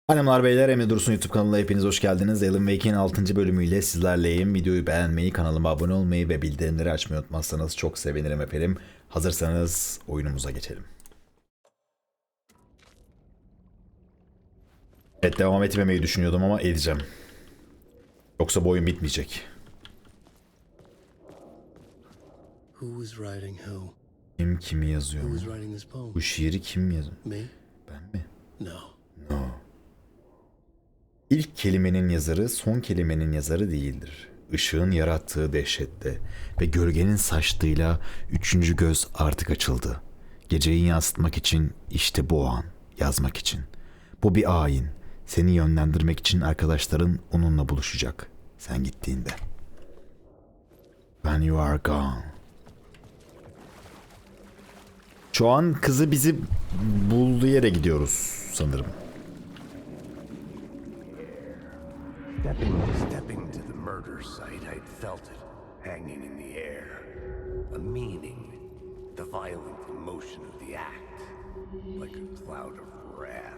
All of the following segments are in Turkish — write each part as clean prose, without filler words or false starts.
Hanımlar beyler, Emre Dursun YouTube kanalına hepiniz hoş geldiniz. Alan Wake'in 6. bölümüyle sizlerleyim. Videoyu beğenmeyi, kanalıma abone olmayı ve bildirimleri açmayı unutmazsanız çok sevinirim efendim. Hazırsanız oyunumuza geçelim. Evet, devam etmemeyi düşünüyordum ama edeceğim. Yoksa bu oyun bitmeyecek. Kim kimi yazıyor mu? Bu şiiri kim yazıyor? Ben mi? No. İlk kelimenin yazarı son kelimenin yazarı değildir. Işığın yarattığı dehşette ve gölgenin saçtığıyla üçüncü göz artık açıldı. Geceyi yansıtmak için işte bu an, yazmak için. Bu bir ayin. Seni yönlendirmek için arkadaşların onunla buluşacak. Sen gittiğinde. When you are gone. Şu an kızı bizi bulduğu yere gidiyoruz sanırım. Stepping to the murder site, I'd felt it hanging in the air. A meaning, the violent emotion of the act, like a cloud of wrath.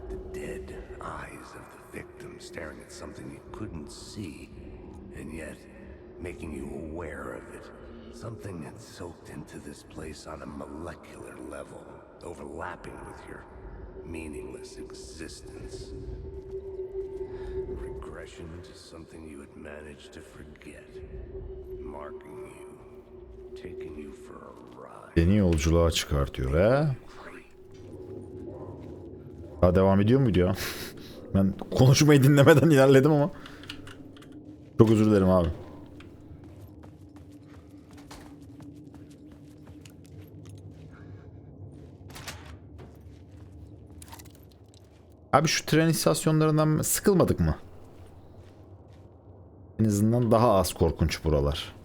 The dead eyes of the victim staring at something you couldn't see, and yet making you aware of it. Something had soaked into this place on a molecular level, overlapping with your meaningless existence. Regression to something you had managed to forget, marking you, taking you for a ride. Beni yolculuğa çıkartıyor he? Daha devam ediyor muydu ya? Ben konuşmayı dinlemeden ilerledim ama. Çok özür dilerim abi. Abi şu tren istasyonlarından sıkılmadık mı? En azından daha az korkunç buralar.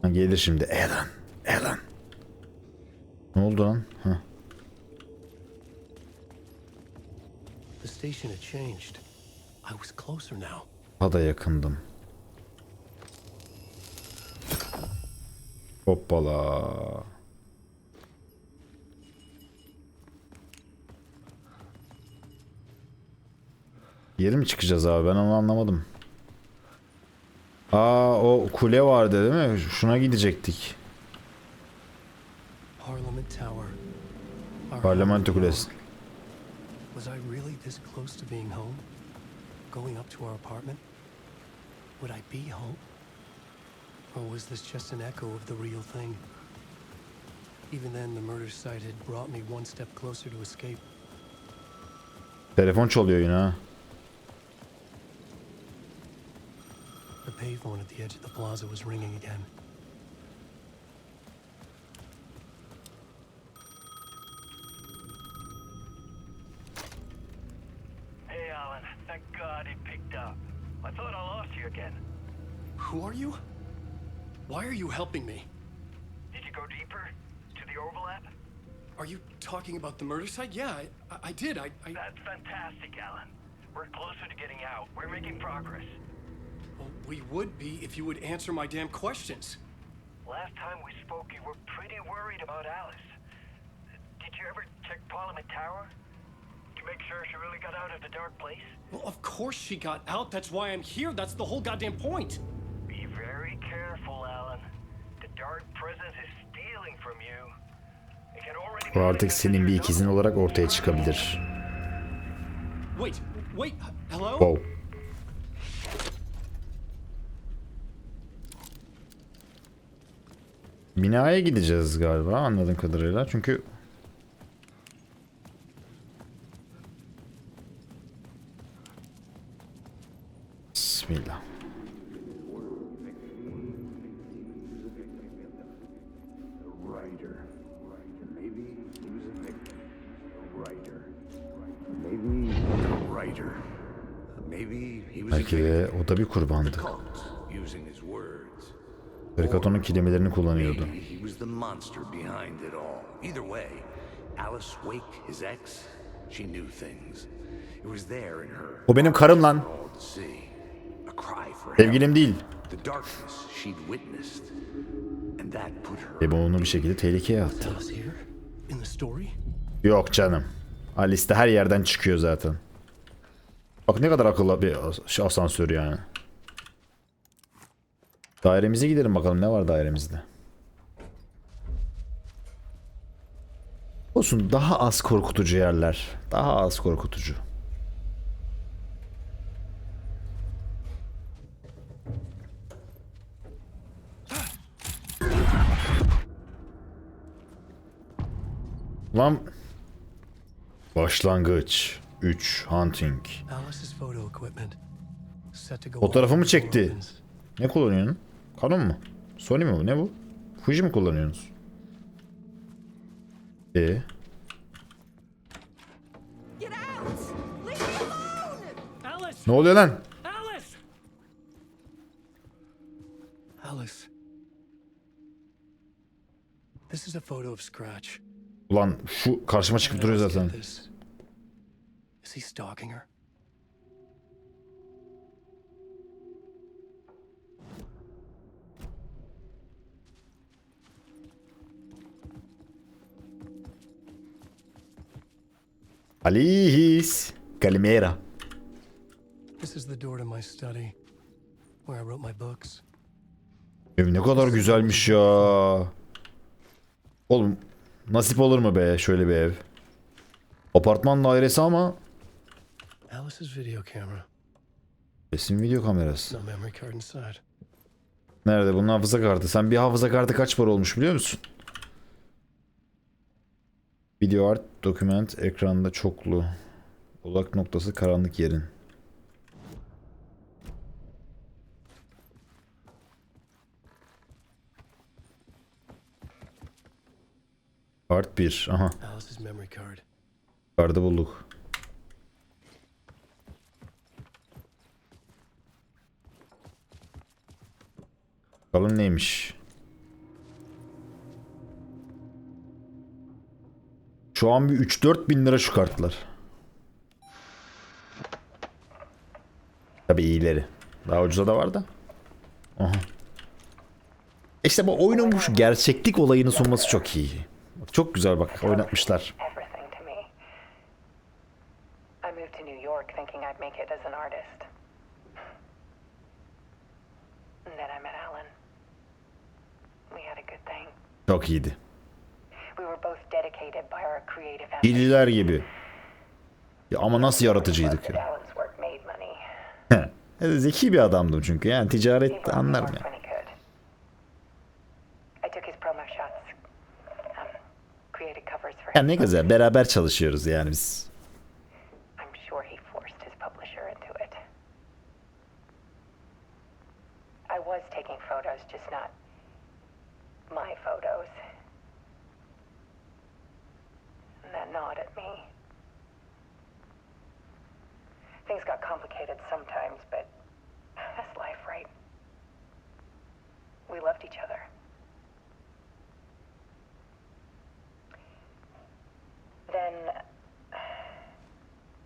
Ha, gelir şimdi. Alan. Ne oldu lan? Ha. The station had changed. I was closer now. Daha da yakındım. Hoppala. Yeri mi çıkacağız abi? Ben onu anlamadım. O kule vardı değil mi? Şuna gidecektik. Parlamento kulesi. Was I really this close to being home? Going up to our apartment? Would I be home? Or was this just an echo of the real thing? Even then, the murder site had brought me one step closer to escape. Telefon çalıyor yine ha. The payphone at the edge of the plaza was ringing again. Hey, Alan. Thank God it picked up. I thought I lost you again. Who are you? Why are you helping me? Did you go deeper? To the overlap? Are you talking about the murder site? Yeah, I did. I... That's fantastic, Alan. We're closer to getting out. We're making progress. Well, we would be if you would answer my damn questions. Last time we spoke, you were pretty worried about Alice. Did you ever check Parliament Tower? To make sure she really got out of the dark place? Well, of course she got out. That's why I'm here. That's the whole goddamn point. Be very careful, Alan. The dark presence is stealing from you. It can already Bu artık senin bir ikizin olarak ortaya çıkabilir. Wait, hello? Wow. Binaya gideceğiz galiba anladığım kadarıyla çünkü Bismillah. Belki de o da bir kurbandı. Karikatürün kelimelerini kullanıyordu. O benim karım lan. Sevgilim değil. Ve bu onu bir şekilde tehlikeye attı. Yok canım. Alice'de her yerden çıkıyor zaten. Bak ne kadar akıllı bir asansör yani. Dairemize gidelim bakalım ne var dairemizde. Olsun, daha az korkutucu yerler. Daha az korkutucu. Lan. Başlangıç. 3. Hunting. Fotoğrafımı çekti. Ne kullanıyorsun? Canon mu? Sony mi bu? Ne bu? Fuji mi kullanıyorsunuz? Ne oluyor lan? Alice. This is a photo of Scratch. Ulan şu karşıma çıkıp duruyor zaten. Is he stalking her? Alice. Calimera. This is the door to my study, where I wrote my books. Ev ne kadar güzelmiş ya. Oğlum nasip olur mu be şöyle bir ev. Apartman dairesi ama Alice's video camera. resim video kamerası. No memory card inside. Nerede bunun hafıza kartı? Sen bir hafıza kartı kaç para olmuş biliyor musun? Video art, document, ekranda çoklu. Odak noktası karanlık yerin. Part 1. Aha. Alice's memory card. Kartı bulduk. Bakalım neymiş. Şu an bir 3-4 bin lira şu kartlar. Tabii iyileri. Daha ucuza da var da. Aha. İşte bu oyunun şu gerçeklik olayını sunması çok iyi. Çok güzel bak oynatmışlar. Everything to me. I moved to New York thinking I'd make it as an artist. And then I met Alan. We had a good thing. Çok iyiydi. We were both dedicated by our creative İyiler gibi. Ya ama nasıl yaratıcıydık ya. Alan's work made money. Zeki bir adamdım çünkü yani ticaret anlarım ya. When he could. I took his promo shots. Created covers for Ya him. ne güzel beraber çalışıyoruz yani biz. I'm sure he forced his publisher into it. I was taking photos, just not my photos. And that gnawed at me. Things got complicated sometimes, but that's life, right? We loved each other. Then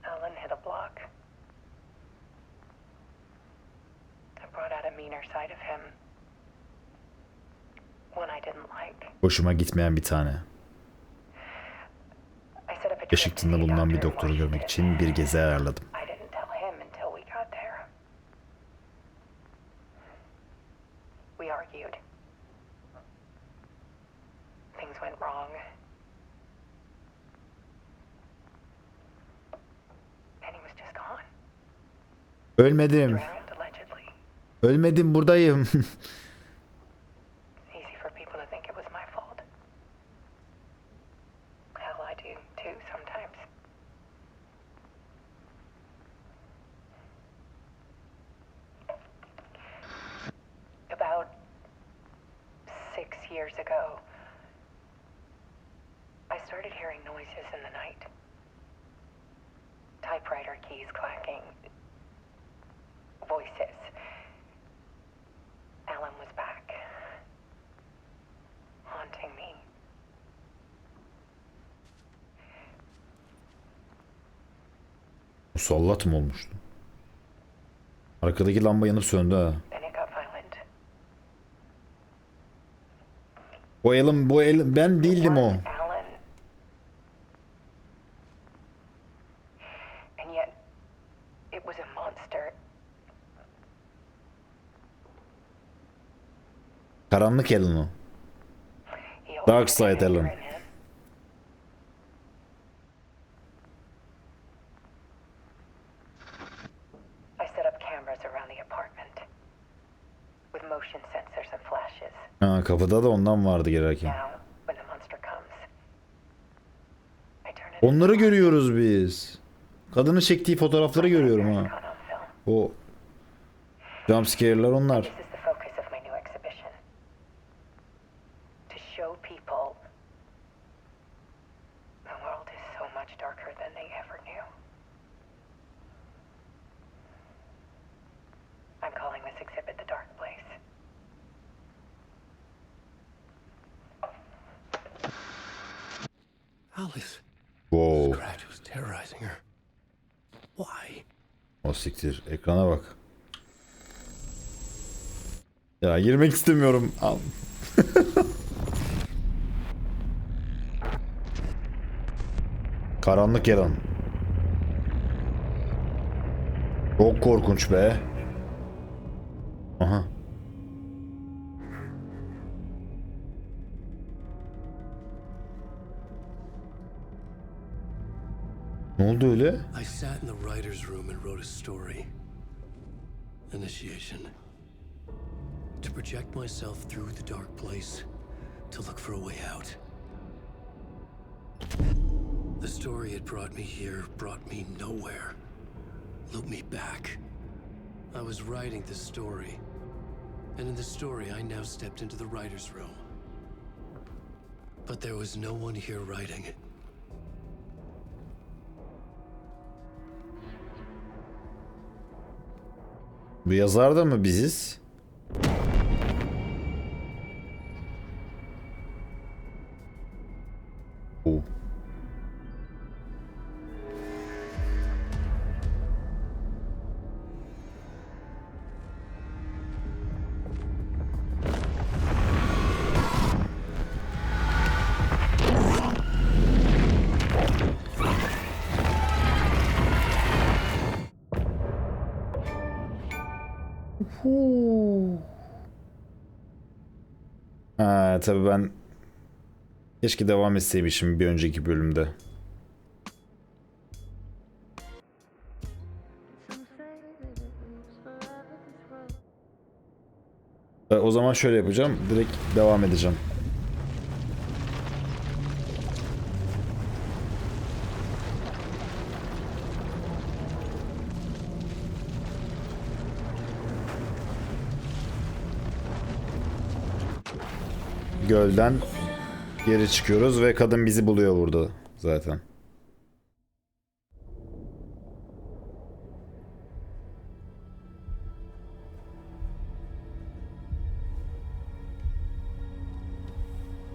Alan hit a block. I brought out a meaner side of him. One I didn't like. Hoşuma gitmeyen bir tane. I set up a trip to Washington'da see a bulunan bir doctor in doktoru görmek Washington. için bir gezi ayarladım. I didn't tell him until we got there. We argued. Things went wrong. And he was just gone. Ölmedim. Drowned, allegedly. Ölmedim buradayım. Easy for people to think it was my fault. Hell, I do too sometimes. About 6 years ago, I started hearing noises in the night. Typewriter keys clacking. Voices. Alan was back. Haunting me. Musallat mı olmuştu? Arkadaki lamba yanıp söndü ha. Then it got violent. Bu elim ben değildim o. Alan. And yet, it was a monster. Karanlık Alan o. He always Dark had Side anger Alan. in him. I set up cameras around the apartment with motion sensors and flashes. Ha, kapıda da ondan vardı girerken. Now, when the monster comes, I turn it Onları into görüyoruz biz. Kadının çektiği fotoğrafları görüyorum ha. caught on film. O jumpscare'lar onlar. This is the focus of my new exhibition. To show people the world is so much darker than they ever knew. I'm calling this exhibit The Dark Place. Alice. Wow. Scratch was terrorizing her. Why? O siktir. Ekrana bak. Ya girmek istemiyorum. Al. Karanlık Alan. Çok korkunç be. Aha. Ne oldu öyle? I sat in the writer's room and wrote a story. Initiation. To project myself through the dark place, to look for a way out. The story had brought me here, brought me nowhere. Looped me back. I was writing the story. And in the story, I now stepped into the writer's room. But there was no one here writing. Bu yazar da mı biziz? Oo. Ha, tabii ben keşke devam etseymişim bir önceki bölümde. O zaman şöyle yapacağım. Direkt devam edeceğim. Gölden geri çıkıyoruz ve kadın bizi buluyor burada zaten.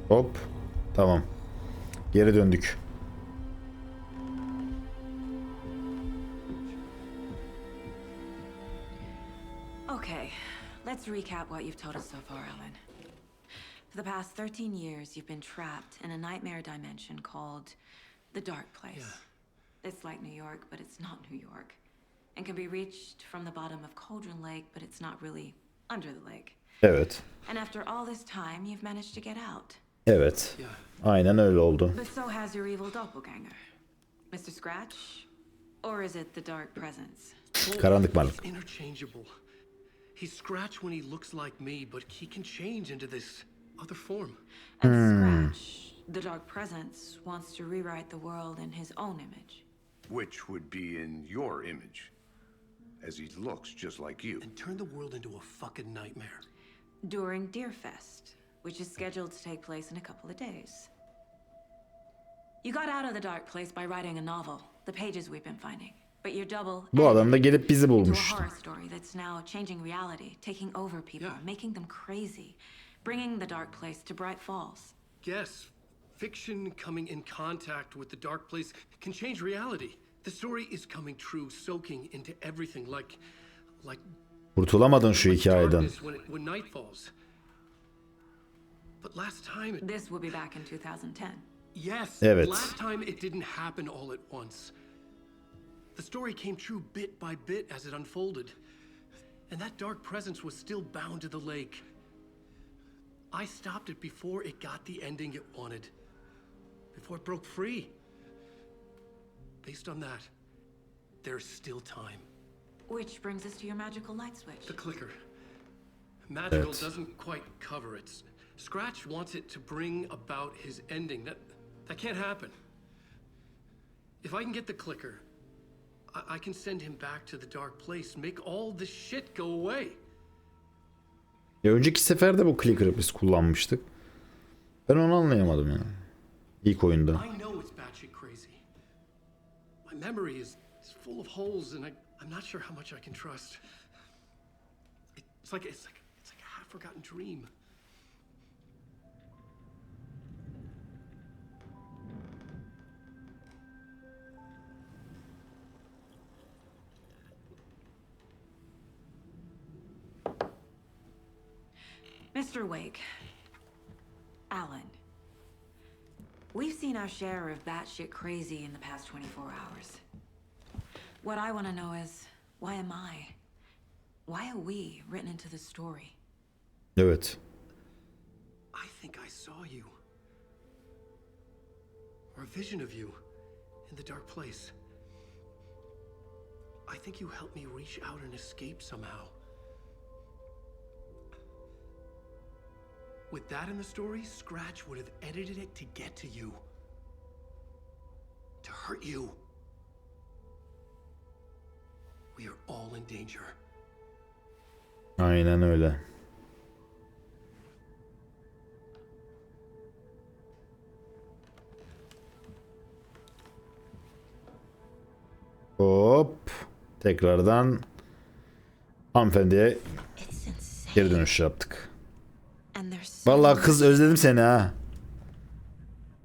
Hop. Tamam. Geri döndük. Okay, let's recap what you've told us so far, Ellen. For the past 13 years, you've been trapped in a nightmare dimension called the Dark Place. Yeah. It's like New York, but it's not New York. And can be reached from the bottom of Cauldron Lake, but it's not really under the lake. Evet. And after all this time, you've managed to get out. Evet. Aynen öyle oldu. But so has your evil doppelganger. Mr. Scratch? Or is it the Dark Presence? Karanlık varlık. Interchangeable. He's Scratch when he looks like me, but he can change into this other form. And Scratch, the Dark Presence, wants to rewrite the world in his own image. Which would be in your image, as he looks just like you. And turn the world into a fucking nightmare. During Deerfest, which is scheduled to take place in a couple of days. You got out of the Dark Place by writing a novel, the pages we've been finding. But you're double Bu adam da gelip bizi into a bulmuş. horror story that's now changing reality, taking over people, making them crazy, bringing the Dark Place to Bright Falls. Yes, fiction coming in contact with the dark place can change reality. The story is coming true, soaking into everything like Kurtulamadın şu hikayeden. darkness when night falls. But last time This will be back in 2010. yes, Evet. last time it didn't happen all at once. The story came true bit by bit as it unfolded. And that dark presence was still bound to the lake. I stopped it before it got the ending it wanted. Before it broke free. Based on that, there's still time. Which brings us to your magical light switch. The clicker. Magical Evet. doesn't quite cover it. Scratch wants it to bring about his ending. That can't happen. If I can get the clicker, I can send him back to the dark place, make all this shit go away. Ya önceki seferde bu clicker'ı biz kullanmıştık. Ben onu anlayamadım yani. İlk oyunda. I know it's batshit crazy. My memory is full of holes, and I'm not sure how much I can trust. It's like a half-forgotten dream. Mr. Wake. Alan. We've seen our share of batshit crazy in the past 24 hours. What I want to know is, why am I? Why are we written into the story? Evet. I think I saw you. Or a vision of you in the dark place. I think you helped me reach out and escape somehow. With that in the story, Scratch would have edited it to get to you. To hurt you. We are all in danger. Aynen öyle. Hop. Tekrardan hanımefendiye It's insane. geri dönüş yaptık. And there's so Vallahi much- kız özledim seni ha.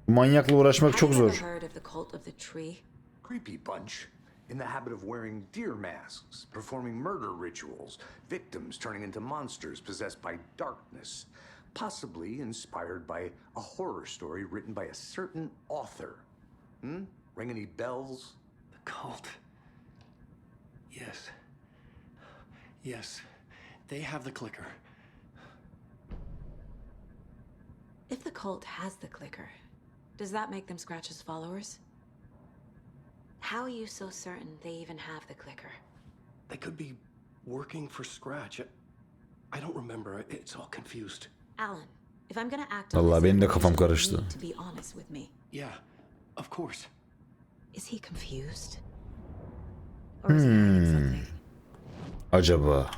Bu manyakla uğraşmak Have çok you ever zor. heard of the cult of the tree? Creepy bunch. In the habit of wearing deer masks, performing murder rituals, victims turning into monsters possessed by darkness, possibly inspired by a horror story written by a certain author. Ring any bells? The cult. Yes. Yes. They have the clicker. If the cult has the clicker, does that make them Scratch's followers? How are you so certain they even have the clicker? They could be working for Scratch. I don't remember. It's all confused. Alan, if I'm gonna act on Vallahi this benim de kafam information, karıştı. you need to be honest with me. Yeah, of course. Is he confused? Or is he hiding something? Acaba.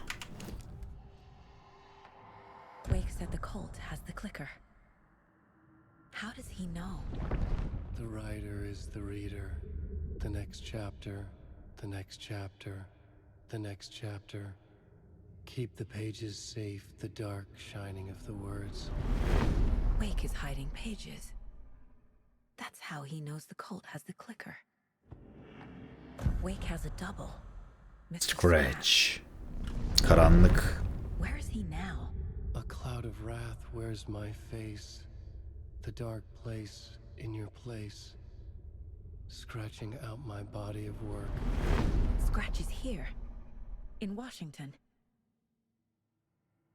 Wake said the cult has the clicker. How does he know? The writer is the reader. The next chapter, the next chapter, the next chapter. Keep the pages safe, the dark shining of the words. Wake is hiding pages. That's how he knows the cult has the clicker. Wake has a double. Mr. Scratch. Karanlık. Where is he now? A cloud of wrath wears my face. The dark place in your place. Scratching out my body of work. Scratch is here. In Washington.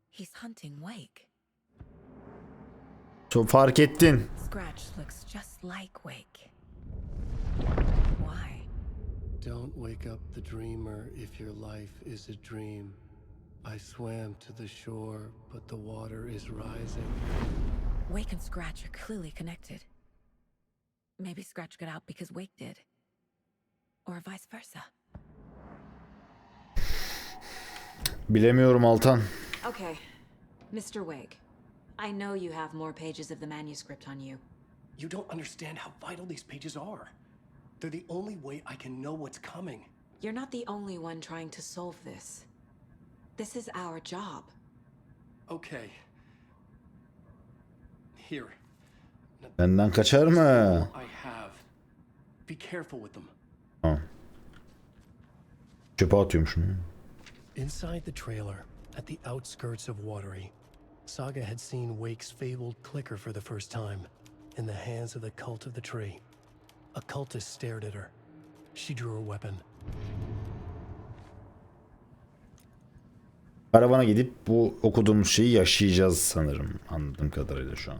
He's hunting Wake. Çok fark ettin. Scratch looks just like Wake. Why? Don't wake up the dreamer if your life is a dream. I swam to the shore, but the water is rising. Wake and Scratch are clearly connected. Maybe Scratch got out because Wake did. Or vice versa. Bilemiyorum Altan. Okay, Mr. Wake. I know you have more pages of the manuscript on you. You don't understand how vital these pages are. They're the only way I can know what's coming. You're not the only one trying to solve this. This is our job. Okay. Here. Benden kaçar mı? I have. Be careful with them. Ha. Çöpe atıyormuşum. Inside the trailer, at the outskirts of Watery, Saga had seen Wake's fabled clicker for the first time, in the hands of the cult of the tree. A cultist stared at her. She drew her weapon. Karavana gidip bu okuduğumuz şeyi yaşayacağız sanırım. Anladığım kadarıyla şu an.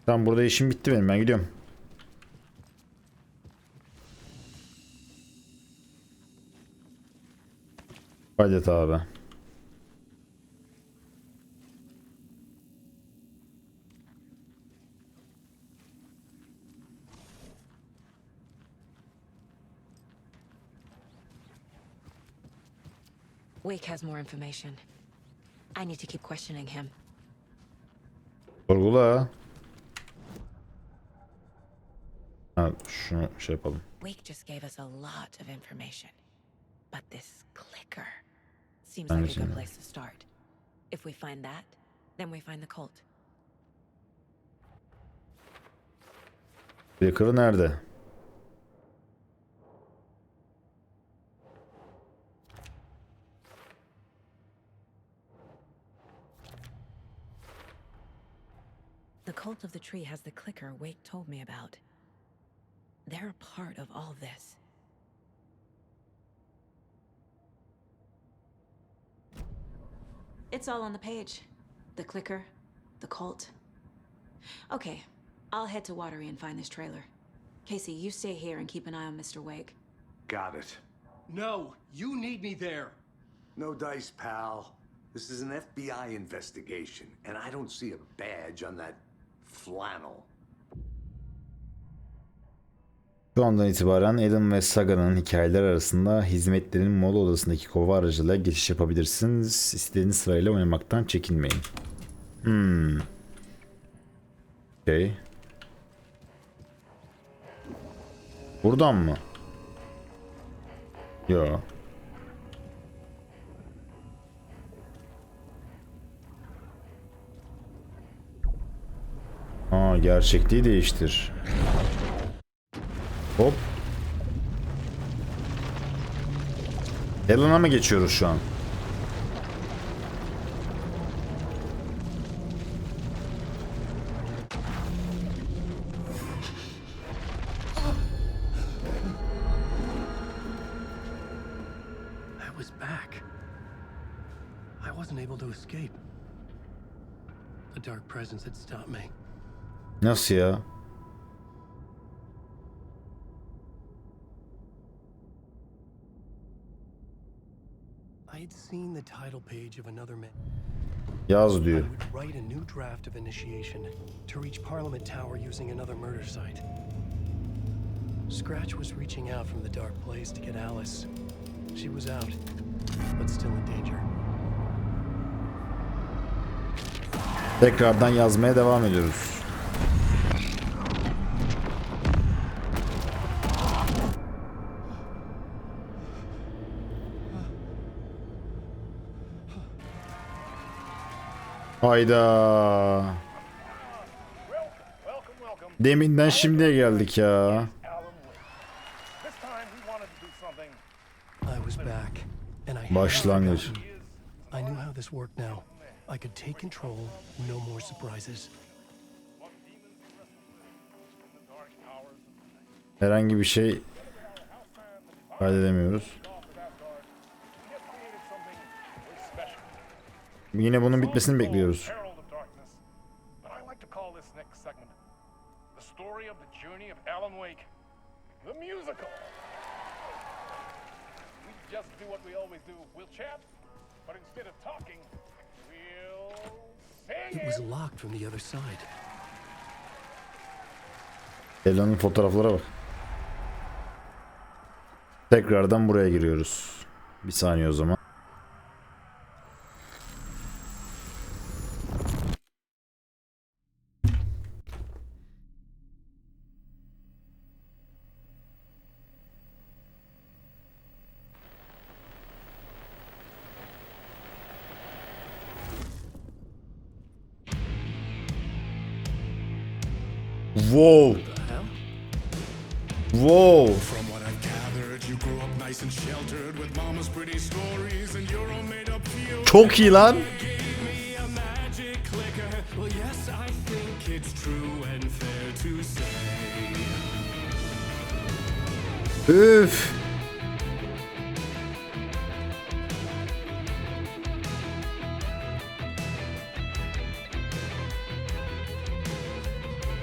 Tamam, burada işim bitti benim. Ben gidiyorum. Hadi abi. Wake has more information. I need to keep questioning him. Sorgula. Ha, şunu şey yapalım. Wake just gave us a lot of information. But this clicker seems Ben like a good de place to start. If we find that, then we find the cult. Baker'ı nerede? The cult of the tree has the clicker Wake told me about. They're a part of all this. It's all on the page. The clicker, the cult. Okay, I'll head to Watery and find this trailer. Casey, you stay here and keep an eye on Mr. Wake. Got it. No, you need me there. No dice, pal. This is an FBI investigation, and I don't see a badge on that flannel. Şu andan itibaren Alan ve Saga'nın hikayeler arasında hizmetlerin mola odasındaki kova aracılığıyla geçiş yapabilirsiniz. İstediğiniz sırayla oynamaktan çekinmeyin. Okay. Buradan mı? Yo. Aa, gerçekliği değiştir. Hop. Alan'a mı geçiyoruz şu an? I was back. I wasn't able to escape. A dark presence had stopped me. Nasıl ya? I had seen the title page of another man. Yaz I diyor. would write a new draft of initiation to reach Parliament Tower using another murder site. Scratch was reaching out from the dark place to get Alice. She was out, but still in danger. Tekrardan yazmaya devam ediyoruz. Hayda. Deminden şimdiye geldik ya. I was back, and I Başlangıç. I knew how this worked now. I could take control, no more surprises. Herhangi bir şey kaydedemiyoruz. Yine bunun bitmesini bekliyoruz. It was locked from the other side. Elan'ın fotoğraflara bak. Tekrardan buraya giriyoruz. Bir saniye o zaman. Wow. Wow. From what I've gathered, you grew up nice and sheltered with mama's pretty stories and your own made up feel. Çok iyi lan. Gave me a magic clicker. Well, yes, I think it's true. Üf.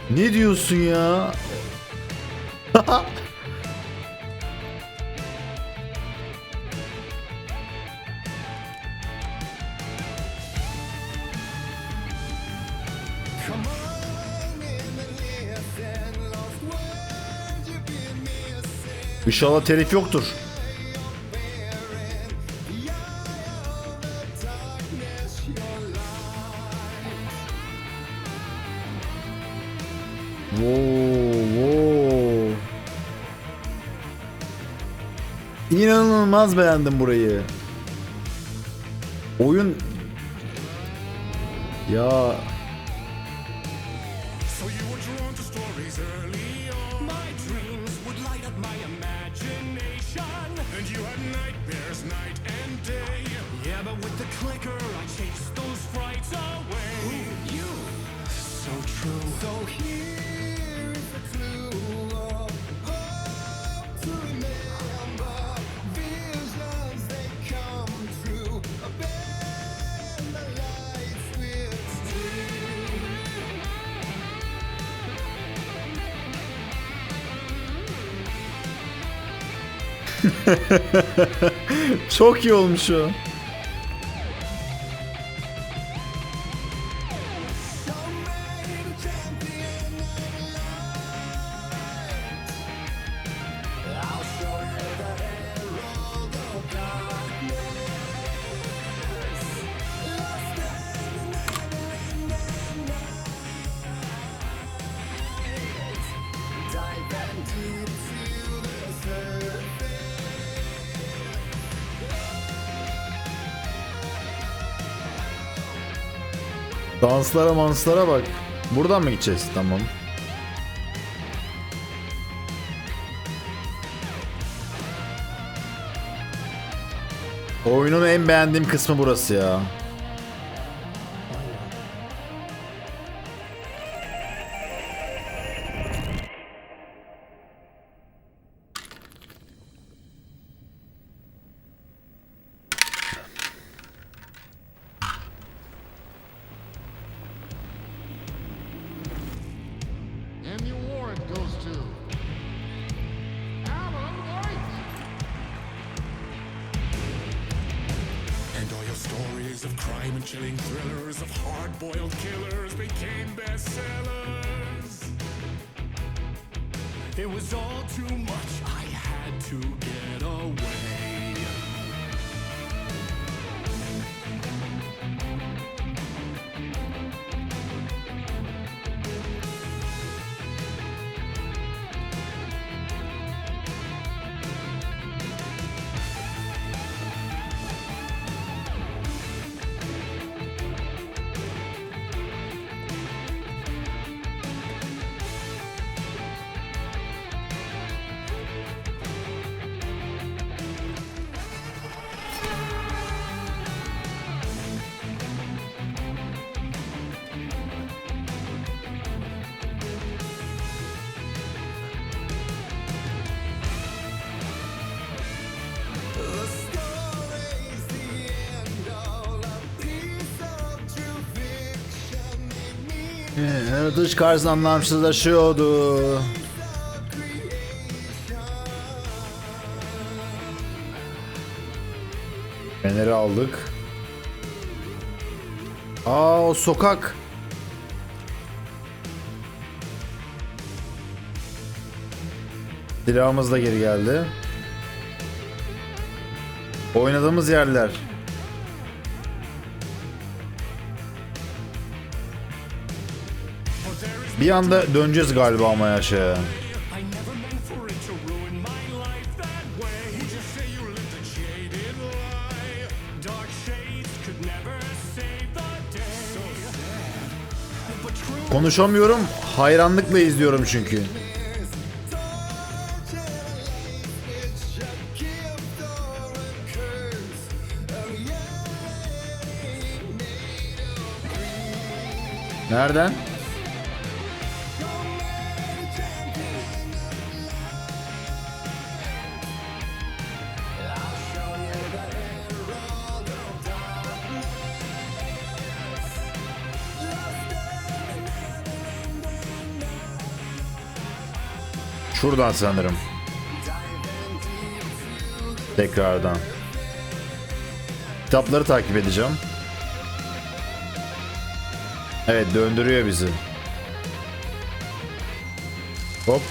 Ne diyorsun ya? İnşallah telif yoktur. Wow. İnanılmaz beğendim burayı. Oyun ya So you were drawn to stories early on. My dreams would light up my imagination. And you had nightmares night and day. Yeah, but with the clicker I chased those frights away. Ooh, you, so true. So here is the clue of hope to remember. Visions they come true. Bend the lights with steel. çok iyi olmuş o. Danslara manslara bak. Buradan mı gideceğiz? Tamam. Oyunun en beğendiğim kısmı burası ya. And the award goes to Alan White. And all your stories of crime and chilling thrillers of hard-boiled killers became bestsellers. It was all too much, I had to get away. Dış karşısında anlamsızlaşıyordu. Feneri aldık. Aa, o sokak. Silahımız da geri geldi. Oynadığımız yerler. Bir anda döneceğiz galiba ama ya şey. I never meant for it to ruin my life that way. Would you say you lived a jaded lie? Dark shades could never save the day. So sad. But true. Konuşamıyorum, hayranlıkla izliyorum çünkü. Nereden? Şuradan sanırım. Tekrardan. Kitapları takip edeceğim. Evet, döndürüyor bizi. Hop.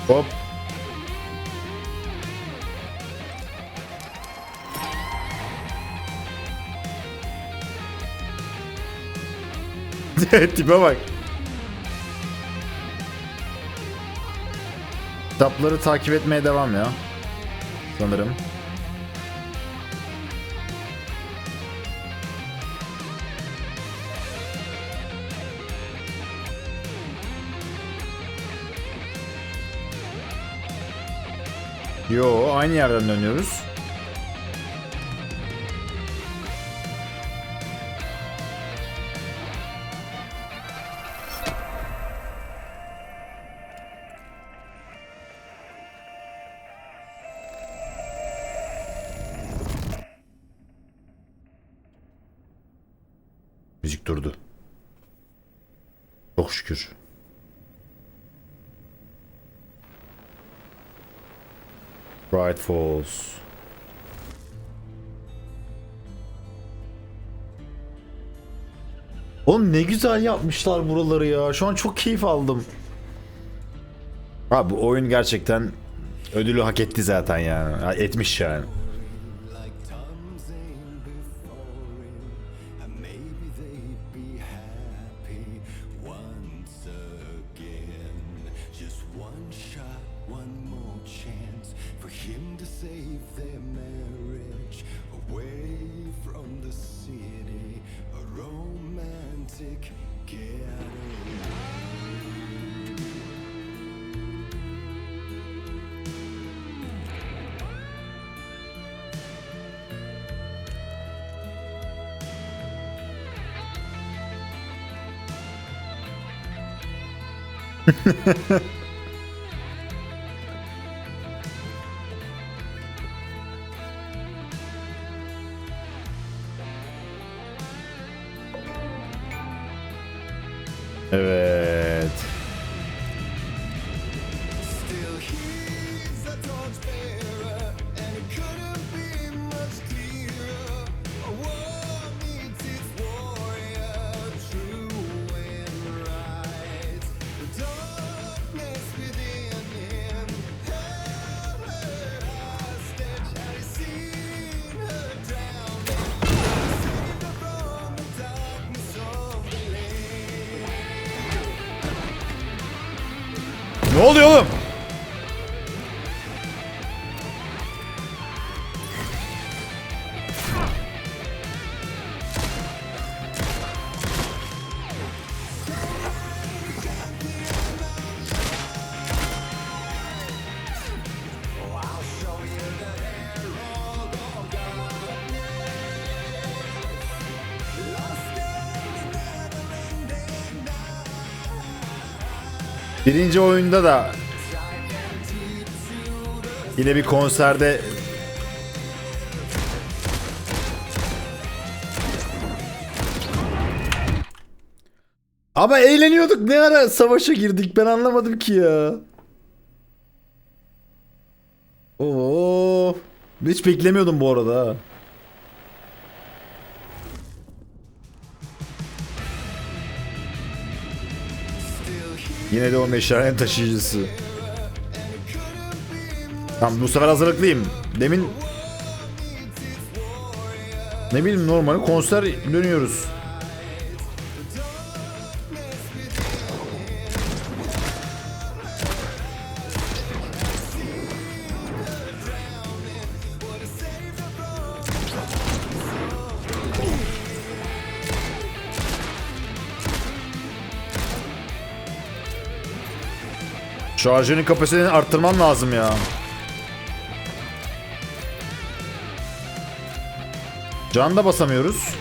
Hop. Tipe bak. Kitapları takip etmeye devam ya. Sanırım. Yo, aynı yerden dönüyoruz. Müzik durdu. Çok şükür. Bright Falls. Oğlum ne güzel yapmışlar buraları ya. Şu an çok keyif aldım. Abi bu oyun gerçekten ödülü hak etti zaten yani. Etmiş yani. Evet. Ne oluyor oğlum? Birinci oyunda da yine bir konserde ama eğleniyorduk, ne ara savaşa girdik ben anlamadım ki ya. Oo, hiç beklemiyordum bu arada ha. Yine de o meşalenin taşıyıcısı. Tamam, bu sefer hazırlıklıyım. Demin ne bileyim normal konser dönüyoruz. Şarjının kapasitesini arttırmam lazım ya. Can da basamıyoruz.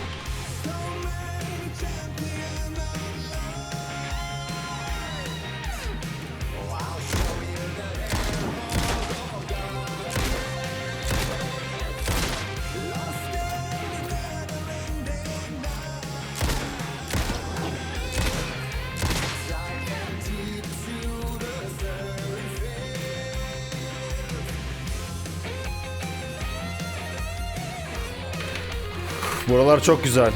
Buralar çok güzel.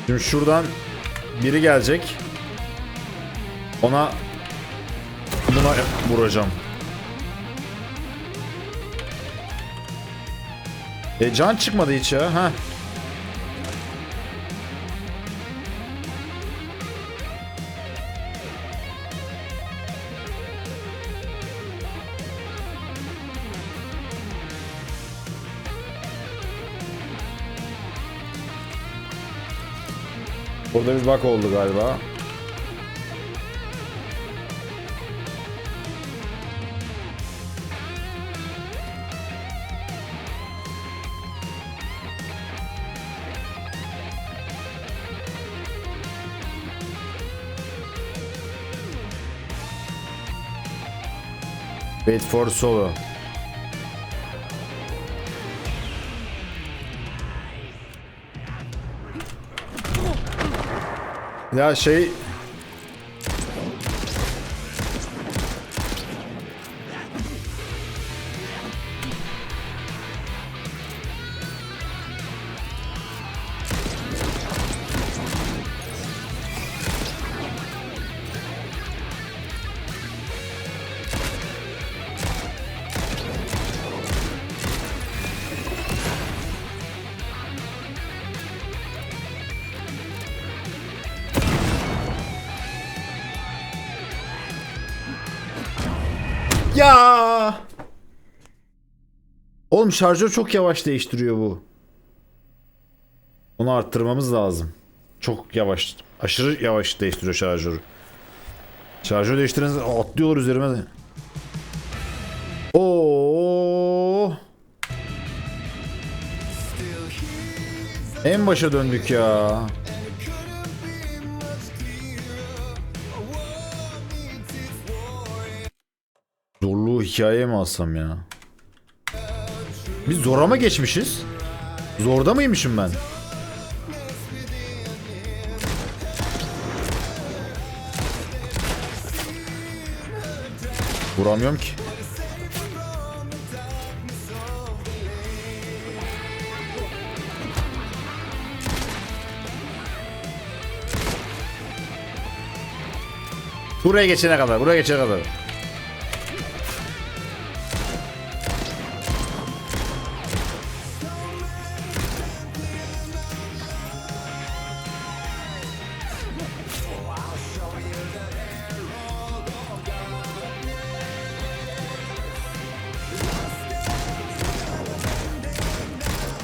Şimdi şuradan biri gelecek. Ona buna vuracağım. Can çıkmadı hiç ya. Ha. Burada bir bug oldu galiba. Wait for solo. Ya şey... Ya! Oğlum şarjör çok yavaş değiştiriyor bu. Onu arttırmamız lazım. Çok yavaş. Aşırı yavaş değiştiriyor şarjörü. Şarjör değiştirince atlıyorlar üzerime de. Oo! En başa döndük ya. Zorluğu hikayeye mi alsam ya? Biz zora mı geçmişiz? Zorda mıymışım ben? Vuramıyorum ki. Buraya geçene kadar, buraya geçene kadar.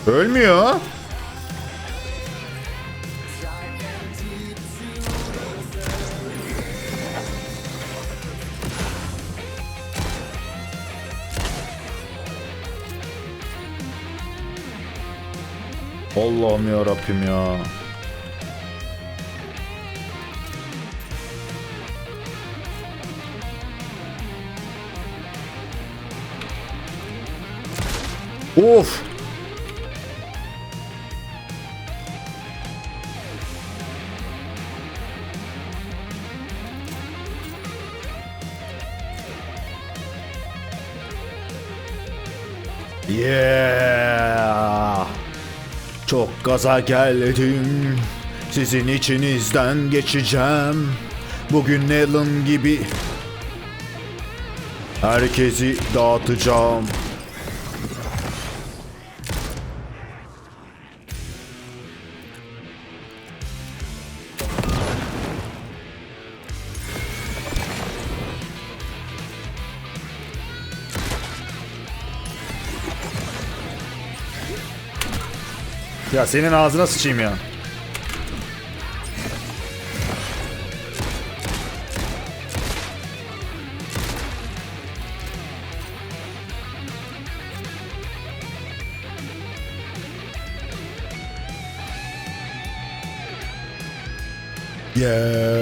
Ölmüyor. Allah'ım ya Rabbim ya. Of. Yeah. Çok gaza geldim. Sizin içinizden geçeceğim. Bugün Alan gibi herkesi dağıtacağım. Ya senin ağzına sıçayım ya. Yeah.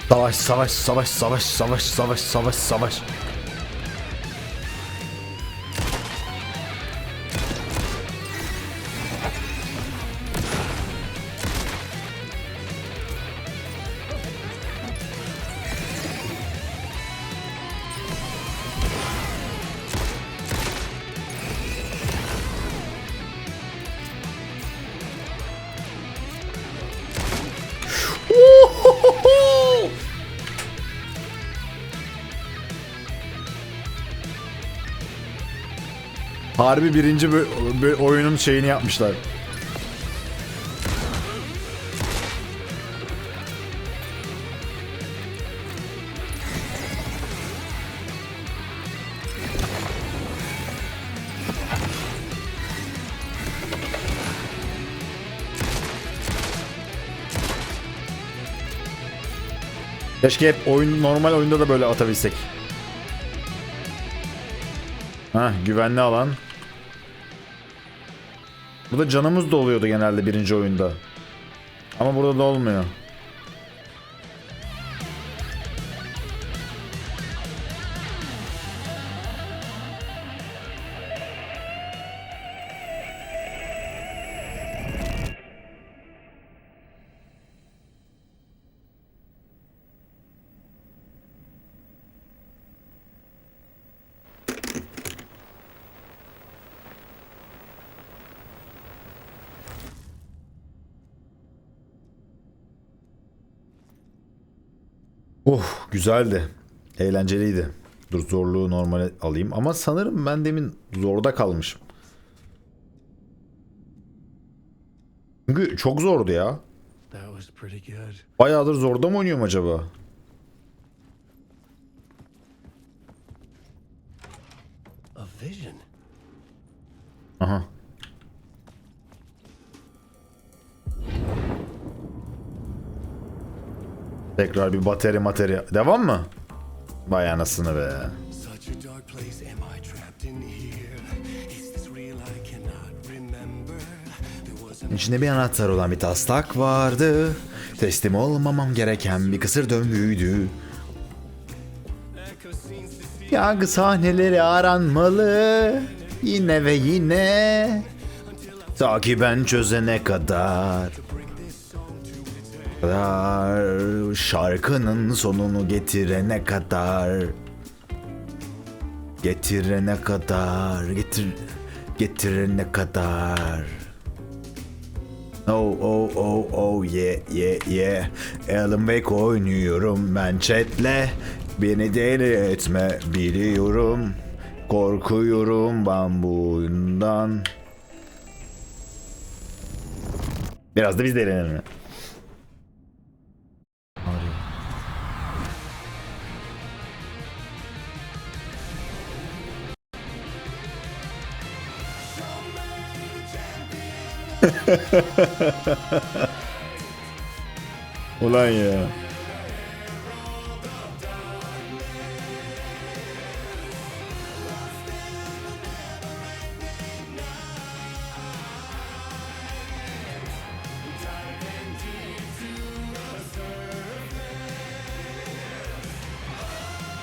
Savaş, savaş, savaş, savaş, savaş, savaş, savaş, savaş. Harbi birinci oyunun şeyini yapmışlar. Keşke hep normal oyunda da böyle atabilsek. Hah, güvenli alan. Burada canımız da oluyordu genelde birinci oyunda. Ama burada da olmuyor. Güzeldi. Eğlenceliydi. Dur, zorluğu normale alayım. Ama sanırım ben demin zorda kalmışım. Çünkü çok zordu ya. Bayağıdır zorda mı oynuyorum acaba? Aha. Tekrar bir bateri. Devam mı? Vay anasını be. İçinde bir anahtar olan bir taslak vardı. Teslim olmamam gereken bir kısır döngüydü. Yargı sahneleri aranmalı. Yine ve yine. Ta ki ben çözene kadar. Şarkının sonunu getirene kadar. Getirene kadar. Oh yeah. Alan Wake oynuyorum ben chatle. Beni deli etme biliyorum. Korkuyorum ben bu oyundan. Biraz da biz de eğlenelim. Ulan ya.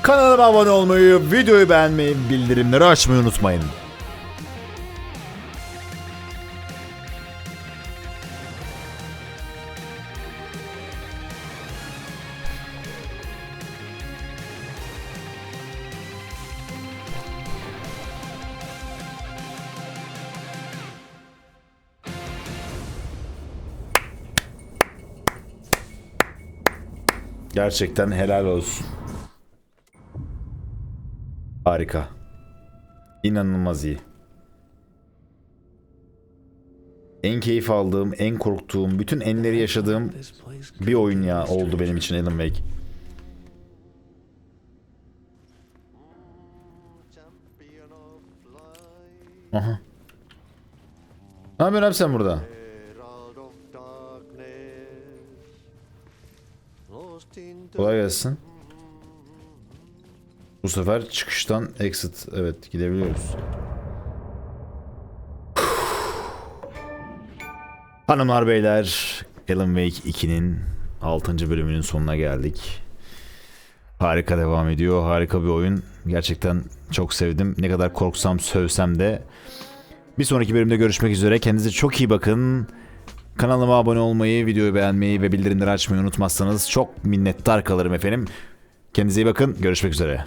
Kanalıma abone olmayı, videoyu beğenmeyi, bildirimleri açmayı unutmayın. Gerçekten helal olsun. Harika. İnanılmaz iyi. En keyif aldığım, en korktuğum, bütün enleri yaşadığım bir oyun ya oldu benim için Alan Wake. Aha. Ne yapıyorsun abi sen burada? Kolay gelsin. Bu sefer çıkıştan exit. Evet, gidebiliyoruz. Hanımlar beyler, Alan Wake 2'nin 6. bölümünün sonuna geldik. Harika devam ediyor. Harika bir oyun. Gerçekten çok sevdim. Ne kadar korksam, sövsem de. Bir sonraki bölümde görüşmek üzere. Kendinize çok iyi bakın. Kanalıma abone olmayı, videoyu beğenmeyi ve bildirimleri açmayı unutmazsanız çok minnettar kalırım efendim. Kendinize iyi bakın. Görüşmek üzere.